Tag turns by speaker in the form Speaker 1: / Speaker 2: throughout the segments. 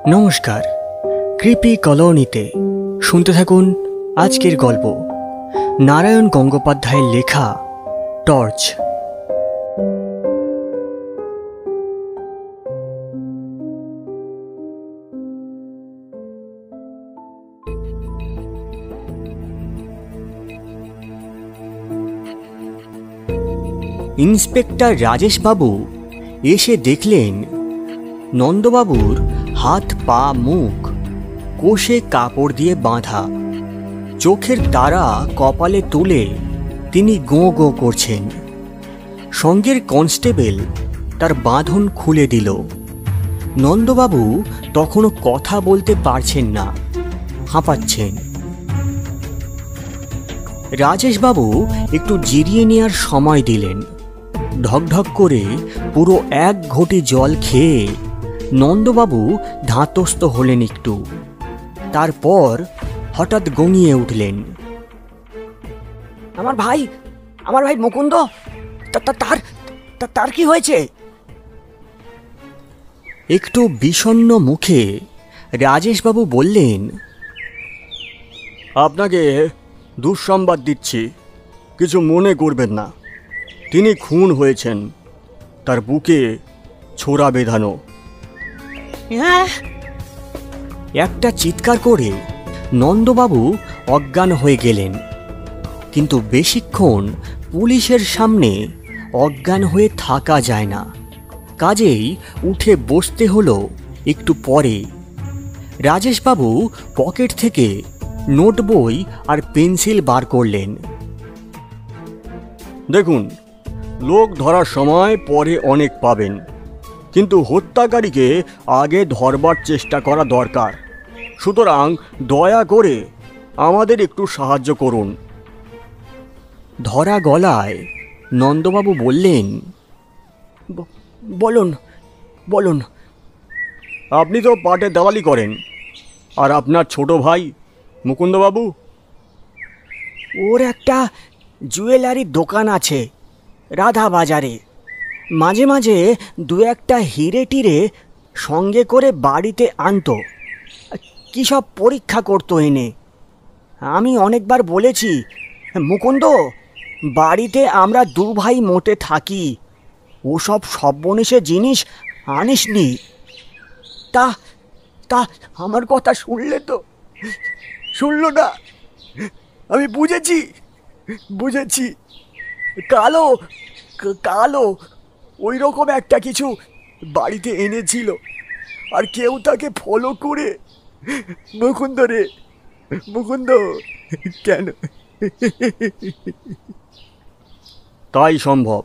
Speaker 1: নমস্কার, ক্রিপি কলোনিতে শুনতে থাকুন আজকের গল্প নারায়ণ গঙ্গোপাধ্যায়ের লেখা টর্চ। ইন্সপেক্টর রাজেশবাবু এসে দেখলেন নন্দবাবুর হাত পা মুখ কোষে কাপড় দিয়ে বাঁধা, চোখের তারা কপালে তুলে তিনি গোঁ গোঁ করছেন। সঙ্গের কনস্টেবল তার বাঁধন খুলে দিল। নন্দবাবু তখনও কথা বলতে পারছেন না, হাঁপাচ্ছেন। রাজেশবাবু একটু জিরিয়ে নেওয়ার সময় দিলেন। ঢকঢক করে পুরো এক ঘটি জল খেয়ে নন্দবাবু ধাতস্থ হলেন একটু। তারপর হঠাৎ গঙিয়ে উঠলেন,
Speaker 2: আমার ভাই মুকুন্দ, তার কি হয়েছে?
Speaker 1: একটু বিষণ্ণ মুখে রাজেশবাবু বললেন,
Speaker 3: আপনাকে দুঃসংবাদ দিচ্ছি, কিছু মনে করবেন না। তিনি খুন হয়েছেন, তার বুকে ছোরা বেঁধানো।
Speaker 1: একটা চিৎকার করে নন্দবাবু অজ্ঞান হয়ে গেলেন। কিন্তু বেশিক্ষণ পুলিশের সামনে অজ্ঞান হয়ে থাকা যায় না, কাজেই উঠে বসতে হলো একটু পরে। রাজেশবাবু পকেট থেকে নোট বই আর পেন্সিল বার করলেন।
Speaker 3: দেখুন, লোক ধরার সময় পরে অনেক পাবেন, কিন্তু হত্যাকারীকে আগে ধরবার চেষ্টা করা দরকার। সুতরাং দয়া করে আমাদের একটু সাহায্য করুন।
Speaker 1: ধরা গলায় নন্দবাবু বললেন,
Speaker 2: বলুন।
Speaker 3: আপনি তো পাটে দেওয়ালি করেন, আর আপনার ছোট ভাই মুকুন্দবাবু?
Speaker 2: ওর একটা জুয়েলারির দোকান আছে রাধা বাজারে। মাঝে মাঝে দু একটা হিরে টিরে সঙ্গে করে বাড়িতে আনতো, কী সব পরীক্ষা করতো এনে। আমি অনেকবার বলেছি, মুকুন্দ, বাড়িতে আমরা দু ভাই মোটে থাকি, ওসব সর্বনেশে জিনিস আনিসনি। তা আমার কথা শুনলো না। আমি বুঝেছি কালো ওই রকম একটা কিছু বাড়িতে এনেছিল, আর কেউ তাকে ফলো করে। মুকুন্দ কেন?
Speaker 3: তাই সম্ভব,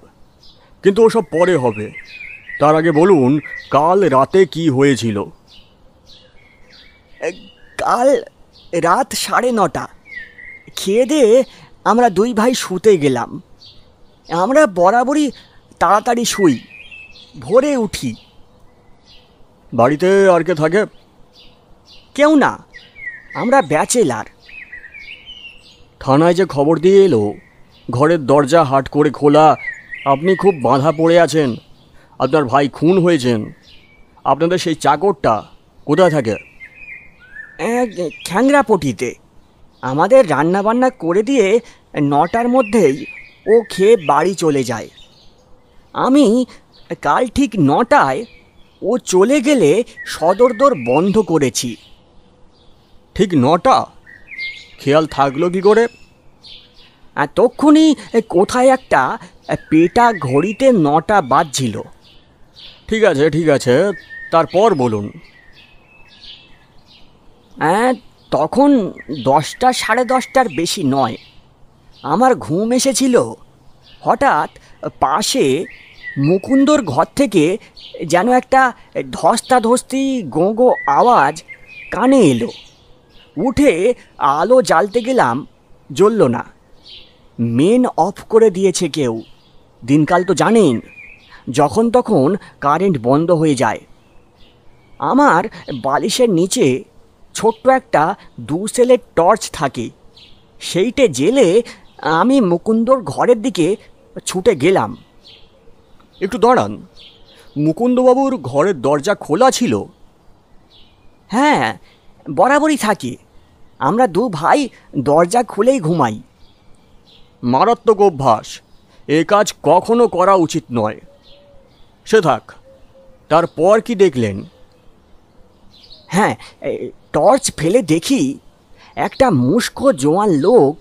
Speaker 3: কিন্তু ওসব পরে হবে। তার আগে বলুন, কাল রাতে কি হয়েছিল?
Speaker 2: কাল রাত 9:30 খেয়ে দিয়ে আমরা দুই ভাই শুতে গেলাম। আমরা বরাবরই তাড়াতাড়ি শুই, ভোরে উঠি।
Speaker 3: বাড়িতে আর কে থাকে?
Speaker 2: কেউ না, আমরা ব্যাচেলার।
Speaker 3: থানায় যে খবর দিয়ে এলো ঘরের দরজা হাট করে খোলা, আপনি খুব বাঁধা পড়ে আছেন, আপনার ভাই খুন হয়েছেন, আপনাদের সেই চাকরটা কোথায় থাকে?
Speaker 2: খ্যাংরাপটিতে। আমাদের রান্নাবান্না করে দিয়ে 9টার মধ্যেই ও খেয়ে বাড়ি চলে যায়। আমি কাল ঠিক 9টায় ও চলে গেলে সদর দর বন্ধ করেছি।
Speaker 3: ঠিক 9টা? খেয়াল থাকলো কি করে?
Speaker 2: তক্ষুনি কোথায় একটা পেটা ঘড়িতে 9টা বাজছিল।
Speaker 3: ঠিক আছে, তারপর বলুন।
Speaker 2: তখন 10টা, 10:30টার বেশি নয়। আমার ঘুম এসেছিল। হঠাৎ পাশে মুকুন্দর ঘর থেকে যেন একটা ধস্তাধস্তি গোঁ গোঁ আওয়াজ কানে এলো। উঠে আলো জ্বালতে গেলাম, জ্বলল না। মেন অফ করে দিয়েছে কেউ। দিনকাল তো জানেন, যখন তখন কারেন্ট বন্ধ হয়ে যায়। আমার বালিশের নিচে ছোট্ট একটা 2 সেলের টর্চ থাকে, সেইটে জেলে আমি মুকুন্দর ঘরের দিকে ছুটে গেলাম।
Speaker 3: একটু দাঁড়ান, মুকুন্দবাবুর ঘরের দরজা খোলা ছিল?
Speaker 2: হ্যাঁ, বরাবরই থাকি। আমরা দু ভাই দরজা খুলেই ঘুমাই।
Speaker 3: মারাত্মক অভ্যাস, এ কাজ কখনো করা উচিত নয়। সে থাক, তারপর কি দেখলেন?
Speaker 2: হ্যাঁ, টর্চ ফেলে দেখি একটা মুষ্ক জোয়ান লোক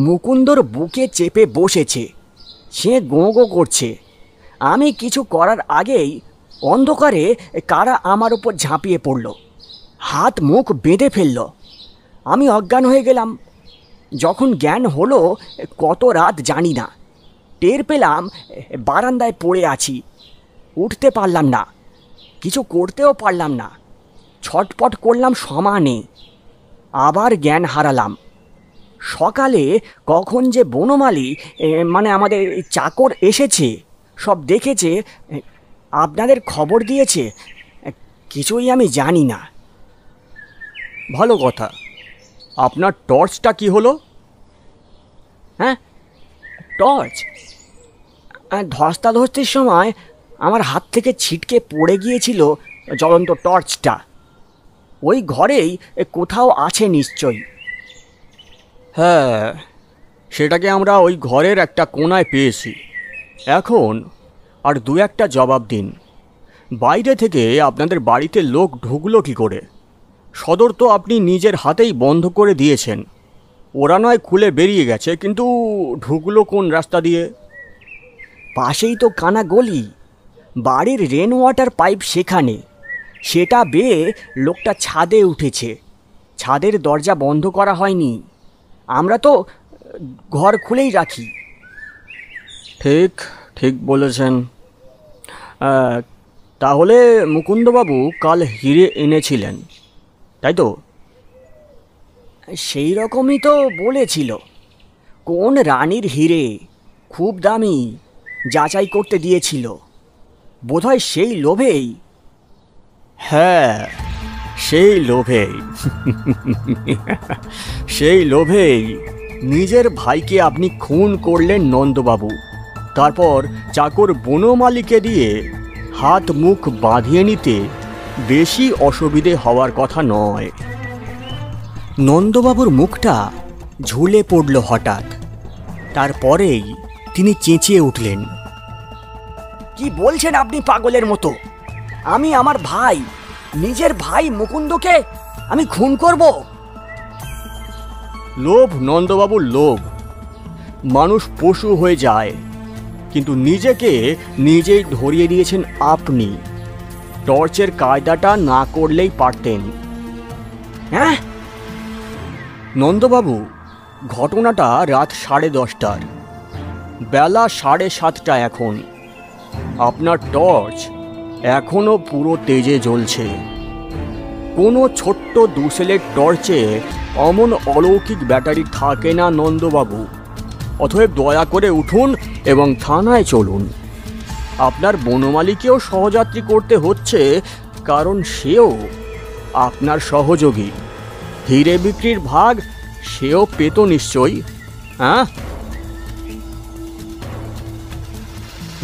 Speaker 2: মুকুন্দর বুকে চেপে বসেছে। সে গোঁ গোঁ করছে। আমি কিছু করার আগেই অন্ধকারে কারা আমার উপর ঝাঁপিয়ে পড়ল, হাত মুখ বেঁধে ফেলল। আমি অজ্ঞান হয়ে গেলাম। যখন জ্ঞান হলো কত রাত জানি না। টের পেলাম বারান্দায় পড়ে আছি, উঠতে পারলাম না, কিছু করতেও পারলাম না। ছটপট করলাম সমানে, আবার জ্ঞান হারালাম। সকালে কখন যে বনমালী মানে আমাদের চাকর এসেছে, সব দেখেছে, আপনাদের খবর দিয়েছে, কিছুই আমি জানি না।
Speaker 3: ভালো কথা। আপনার টর্চটা কি হলো?
Speaker 2: হ্যাঁ, টর্চ ধস্তাধস্তির সময় আমার হাত থেকে ছিটকে পড়ে গিয়েছিল জ্বলন্ত টর্চটা। ওই ঘরেই কোথাও আছে নিশ্চয়ই।
Speaker 3: হ্যাঁ, সেটাকে আমরা ওই ঘরের একটা কোণায় পেয়েছি। এখন আর দু একটা জবাব দিন। বাইরে থেকে আপনাদের বাড়িতে লোক ঢুকলো কী করে? সদর তো আপনি নিজের হাতেই বন্ধ করে দিয়েছেন। ওরা নয় খুলে বেরিয়ে গেছে, কিন্তু ঢুকলো কোন রাস্তা দিয়ে?
Speaker 2: পাশেই তো কানা গলি, বাড়ির রেন ওয়াটার পাইপ সেখানে। সেটা বেয়ে লোকটা ছাদে উঠেছে। ছাদের দরজা বন্ধ করা হয়নি। আমরা তো ঘর খুলেই রাখি।
Speaker 3: ঠিক ঠিক বলেছেন। তাহলে মুকুন্দবাবু কাল হিরে এনেছিলেন, তাই তো?
Speaker 2: সেই রকমই তো বলেছিল। কোন রানীর হিরে, খুব দামি, যাচাই করতে দিয়েছিল। বোধহয় সেই লোভেই।
Speaker 3: হ্যাঁ, সেই লোভেই সেই লোভেই নিজের ভাইকে আপনি খুন করলেন নন্দবাবু। তারপর চাকর বনমালীকে দিয়ে হাত মুখ বাঁধিয়ে নিতে বেশি অসুবিধে হওয়ার কথা নয়।
Speaker 1: নন্দবাবুর মুখটা ঝুলে পড়ল হঠাৎ। তারপরেই তিনি চেঁচিয়ে উঠলেন,
Speaker 2: কি বলছেন আপনি পাগলের মতো? আমি আমার ভাই, নিজের ভাই মুকুন্দকে আমি খুন করব?
Speaker 3: লোভ নন্দবাবুর লোভ। মানুষ পশু হয়ে যায়, কিন্তু নিজেকে নিজেই ধরিয়ে দিয়েছেন আপনি। টর্চের কায়দাটা না করলেই পারতেন।
Speaker 2: হ্যাঁ,
Speaker 3: নন্দবাবু, ঘটনাটা রাত 10:30টার, বেলা 7:30 এখন। আপনার টর্চ এখনো পুরো তেজে জ্বলছে। কোনো ছোট্ট 2 সেলের টর্চে অমন অলৌকিক ব্যাটারি থাকে না নন্দবাবু। অতএব দয়া করে উঠুন এবং থানায় চলুন। আপনার বনমালীকেও সহযাত্রী করতে হচ্ছে, কারণ সেও আপনার সহযোগী। হিরে বিক্রির ভাগ সেও পেত নিশ্চয়ই, হ্যাঁ?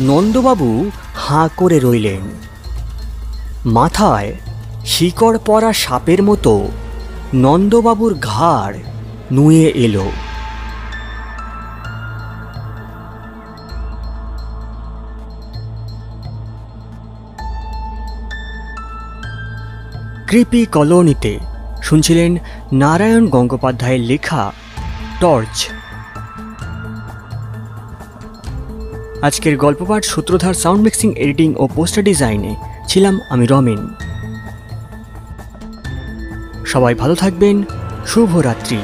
Speaker 1: নন্দবাবু হাঁ করে রইলেন। মাথায় শিকড় পরা সাপের মতো নন্দবাবুর ঘাড় নুয়ে এলো। কৃপি কলোনিতে শুনছিলেন নারায়ণ গঙ্গোপাধ্যায়ের লেখা টর্চ। আজকের গল্পপাঠ সূত্রধার, সাউন্ড মিক্সিং, এডিটিং ও পোস্টার ডিজাইনে ছিলাম আমি রমেন। সবাই ভালো থাকবেন। শুভরাত্রি।